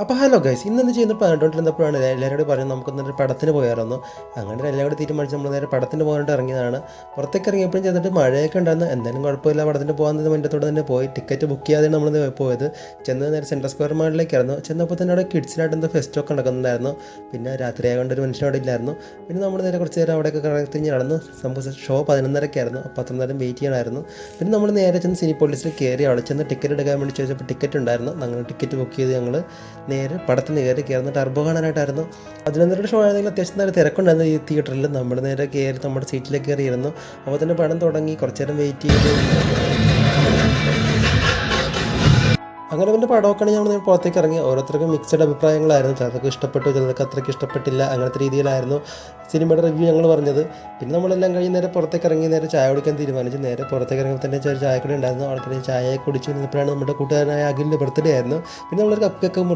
അപ്പോൾ hello guys, ഇന്നെന്ത് ചെയ്യുന്നത് പറഞ്ഞുകൊണ്ടിരുന്നപ്പോഴാണ് എല്ലാവരോടും പറഞ്ഞു നമുക്കൊന്നൊരു പടത്തിന് പോയായിരുന്നു. അങ്ങനെ എല്ലാവരും തീരുമാനിച്ച് നമ്മൾ നേരെ പടത്തിന് പോകാനായിട്ട് ഇറങ്ങിയതാണ്. പുറത്തേക്ക് ഇറങ്ങിയപ്പോഴും ചെന്നിട്ട് മഴയൊക്കെ ഉണ്ടായിരുന്നു. എന്തായാലും കുഴപ്പമില്ല, പടത്തിന് പോകാൻ മുന്നത്തോടെ തന്നെ പോയി ടിക്കറ്റ് ബുക്ക് ചെയ്യാതെ നമ്മൾ പോയത്. ചെന്ന് നേരെ സെൻട്രൽ സ്ക്വയർ മാളിലേക്കായിരുന്നു. ചെന്നപ്പോൾ തന്നെ അവിടെ കിഡ്സിനായിട്ട് എന്തോ ഫെസ്റ്റൊക്കെ നടക്കുന്നുണ്ടായിരുന്നു. പിന്നെ രാത്രി ആയതുകൊണ്ട് ഒരു മനുഷ്യൻ അവിടെ ഇല്ലായിരുന്നു. പിന്നെ നമ്മൾ നേരെ കുറച്ച് നേരം അവിടെയൊക്കെ കറങ്ങി നടന്നു. നമുക്ക് ഷോ 11:30 അപ്പോൾ അത്ര നേരം വെയിറ്റ് ചെയ്യണമായിരുന്നു. പിന്നെ നമ്മൾ നേരെ ചെന്ന് സിനിപോളിസിൽ കയറി അവിടെ ചെന്ന് ടിക്കറ്റ് എടുക്കാൻ വേണ്ടി ചോദിച്ചപ്പോൾ ടിക്കറ്റ് ഉണ്ടായിരുന്നു. അങ്ങനെ ടിക്കറ്റ് ബുക്ക് ചെയ്ത് ഞങ്ങൾ നേരെ പടത്തിന് കയറുന്ന ടർബോ കാണാനായിട്ടായിരുന്നു. 11:30 ഷോ ആയിരുന്നെങ്കിൽ അത്യാവശ്യം നല്ല തിരക്കുണ്ടായിരുന്നു ഈ തിയേറ്ററിൽ. നമ്മൾ നേരെ കയറി നമ്മുടെ സീറ്റിലേക്ക് കയറിയിരുന്നു. അപ്പോൾ തന്നെ പടം തുടങ്ങി. കുറച്ച് നേരം വെയിറ്റ് ചെയ്ത് അങ്ങനെ പിന്നെ പടമൊക്കെയാണ് ഞങ്ങൾ പുറത്തേക്ക് ഇറങ്ങി. ഓരോരുത്തർക്കും മിക്സഡ് അഭിപ്രായങ്ങളായിരുന്നു. ചിലർക്ക് ഇഷ്ടപ്പെട്ടു, ചിലർക്ക് അത്രയ്ക്ക് ഇഷ്ടപ്പെട്ടില്ല. അങ്ങനത്തെ രീതിയിലായിരുന്നു സിനിമയുടെ റിവ്യൂ ഞങ്ങൾ പറഞ്ഞത്. പിന്നെ നമ്മളെല്ലാം കഴിഞ്ഞ് നേരെ പുറത്തേക്ക് ഇറങ്ങി നേരെ ചായ കുടിക്കാൻ തീരുമാനിച്ചു. നേരെ പുറത്തേക്ക് ഇറങ്ങുമ്പോൾ തന്നെ ഒരു ചായക്കട ഉണ്ടായിരുന്നു. അവിടെ ചായ കുടിച്ച് നിന്നപ്പോഴാണ് നമ്മുടെ കൂട്ടുകാരനായ അഖിലിൻ്റെ ബർത്ത്ഡേ ആയിരുന്നു. പിന്നെ നമ്മളൊരു കപ്പ് കേക്ക്